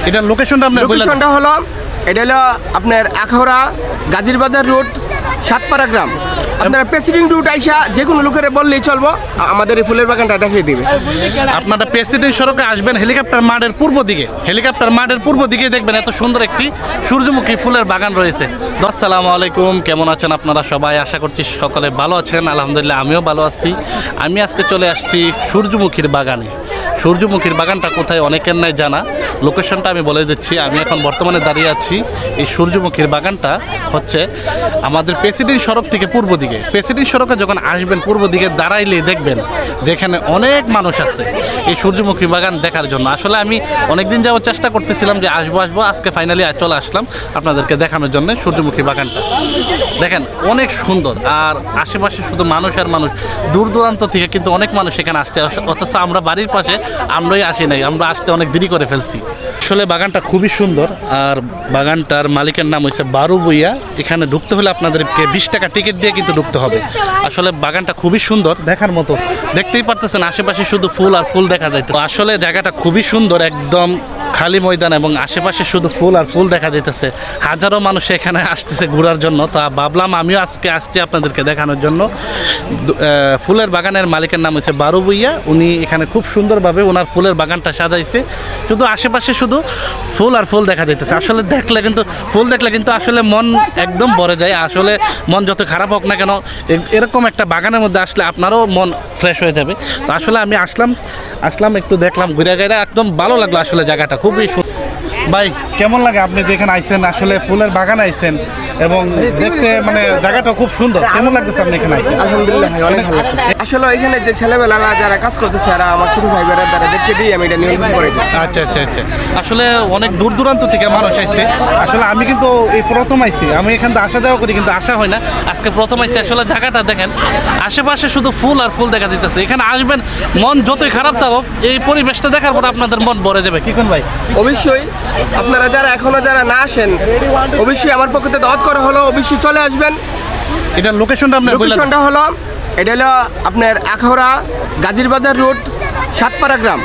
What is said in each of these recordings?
এটা লোকেশনটা আপনি বললেন। লোকেশনটা হলো এটা হলো আপনার আখাউড়া গাজীরবাজার রোড সাতপাড়া গ্রাম। আপনারা প্রেসিডেন্ট রুট আইসা যে কোনো লোকের বললেই চলবো, আমাদের এই ফুলের বাগানটা দেখিয়ে দিবে। আপনারা প্রেসিডেন্ট সড়কে আসবেন হেলিকপ্টার মাঠের পূর্ব দিকে, হেলিকপ্টার মাঠের পূর্ব দিকে দেখবেন এত সুন্দর একটি সূর্যমুখী ফুলের বাগান রয়েছে। আসসালামু আলাইকুম, কেমন আছেন আপনারা সবাই? আশা করছি সকলে ভালো আছেন। আলহামদুলিল্লাহ আমিও ভালো আছি। আমি আজকে চলে আসছি সূর্যমুখীর বাগানে। সূর্যমুখীর বাগানটা কোথায় অনেকের নাই জানা, লোকেশনটা আমি বলে দিচ্ছি। আমি এখন বর্তমানে দাঁড়িয়ে আছি। এই সূর্যমুখীর বাগানটা হচ্ছে আমাদের প্রেসিডেন্ট সড়ক থেকে পূর্ব দিকে। প্রেসিডেন্ট সড়কে যখন আসবেন পূর্ব দিকে দাঁড়াইলে দেখবেন যেখানে অনেক মানুষ আছে এই সূর্যমুখী বাগান দেখার জন্য। আসলে আমি অনেকদিন যাওয়ার চেষ্টা করতেছিলাম যে আসবো, আজকে ফাইনালি চলে আসলাম আপনাদেরকে দেখানোর জন্য সূর্যমুখী বাগানটা। দেখেন অনেক সুন্দর, আর আশেপাশে শুধু মানুষ আর মানুষ, দূর দূরান্ত থেকে কিন্তু অনেক মানুষ এখানে আসছে। অথচ আমরা বাড়ির পাশে আমরাই আসি নাই, আমরা আসতে অনেক দেরি করে ফেলছি। আসলে বাগানটা খুবই সুন্দর, আর বাগানটার মালিকের নাম হচ্ছে বারু ভুইয়া। এখানে ঢুকতে হলে আপনাদেরকে 20 টাকা টিকিট দিয়ে কিন্তু ঢুকতে হবে। আসলে বাগানটা খুবই সুন্দর দেখার মতো, দেখতেই পারতেছেন আশেপাশে শুধু ফুল আর ফুল দেখা যায়। তো আসলে জায়গাটা খুবই সুন্দর, একদম খালি ময়দান এবং আশেপাশে শুধু ফুল আর ফুল দেখা যাইতেছে। হাজারো মানুষ এখানে আসতেছে ঘোরার জন্য। তা ভাবলাম আমিও আজকে আসছি আপনাদেরকে দেখানোর জন্য। ফুলের বাগানের মালিকের নাম হচ্ছে বারু ভুইয়া। উনি এখানে খুব সুন্দরভাবে ওনার ফুলের বাগানটা সাজাইছে। শুধু আশেপাশে শুধু ফুল আর ফুল দেখা যাইতেছে। আসলে ফুল দেখলে কিন্তু আসলে মন একদম ভরে যায়। আসলে মন যত খারাপ হোক না কেন, এরকম একটা বাগানের মধ্যে আসলে আপনারও মন ফ্রেশ হয়ে যাবে। তো আসলে আমি আসলাম একটু দেখলাম, ঘুরে ঘুরে একদম ভালো লাগলো। আসলে জায়গাটা খুবই সুন্দর। ভাই কেমন লাগে আপনি যেখানে আইছেন, আসলে ফুলের বাগান আইছেন এবং দেখতে মানে জায়গাটা খুব সুন্দর, কেমন লাগতেছে আপনি এখানে আইছেন? আলহামদুলিল্লাহ ভাই, অনেক ভালো লাগতেছে। আসলে এখানে যে ছেলেবেলা যারা কাজ করতেছে, এরা আমার ছোট ভাই বোনেরা দ্বারা দেখতে দিই আমি এটা নিয়ন্ত্রণ করে দিই। আচ্ছা। আসলে অনেক দূর দূরান্ত থেকে মানুষ আইছে। আসলে আমি কিন্তু এই প্রথম আইছি, আমি এখান থেকে আসা যাওয়া করি কিন্তু আসা হয় না, আজকে প্রথম আইছি। আসলে জায়গাটা দেখেন, আশেপাশে শুধু ফুল আর ফুল দেখা যাইতেছে। এখানে আসবেন, মন যতই খারাপ থাকুক এই পরিবেশটা দেখার পর আপনাদের মন ভরে যাবে। কি কোন ভাই? অবশ্যই আপনারা যারা না আসেন, অবশ্যই আমার পক্ষে দাওয়াত করা হলো, অবশ্যই চলে আসবেন। এটা লোকেশনটা আপনি বললেন। লোকেশনটা হলো এটা হলো আপনার আখাউড়া গাজীরবাজার রোড সাতপাড়া গ্রাম।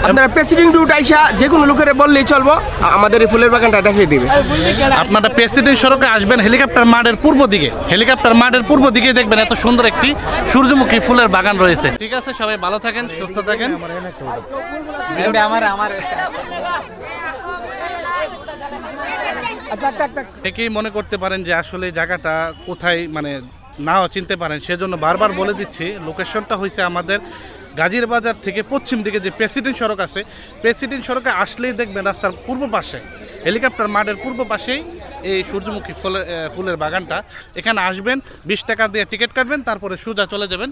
আপনারা প্রেসিডেন্ট রুট আইসা যে কোনো লোকের বললেই চলবো, আমাদের এই ফুলের বাগানটা দেখিয়ে দিবে। আপনারা প্রেসিডেন্ট সড়কে আসবেন হেলিকপ্টার মাঠের পূর্ব দিকে, হেলিকপ্টার মাঠের পূর্ব দিকে দেখবেন এত সুন্দর একটি সূর্যমুখী ফুলের বাগান রয়েছে। ঠিক আছে, সবাই ভালো থাকেন, সুস্থ থাকেন। একেই মনে করতে পারেন যে আসলে জায়গাটা কোথায়, মানে নাও চিনতে পারেন, সেজন্য বারবার বলে দিচ্ছি। লোকেশনটা হয়েছে আমাদের গাজীরবাজার থেকে পশ্চিম দিকে যে প্রেসিডেন্ট সড়ক আছে, প্রেসিডেন্ট সড়কে আসলেই দেখবেন রাস্তার পূর্ব পাশে, হেলিকপ্টার মাঠের পূর্ব পাশেই এই সূর্যমুখী ফুলের বাগানটা। এখানে আসবেন, 20 টাকা দিয়ে টিকিট কাটবেন, তারপরে সোজা চলে যাবেন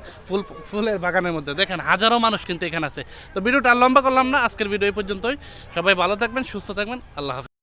ফুলের বাগানের মধ্যে। দেখেন হাজারো মানুষ কিন্তু এখানে আছে। তো ভিডিওটা আর লম্বা করলাম না, আজকের ভিডিও এই পর্যন্তই। সবাই ভালো থাকবেন, সুস্থ থাকবেন, আল্লাহ হাফেজ।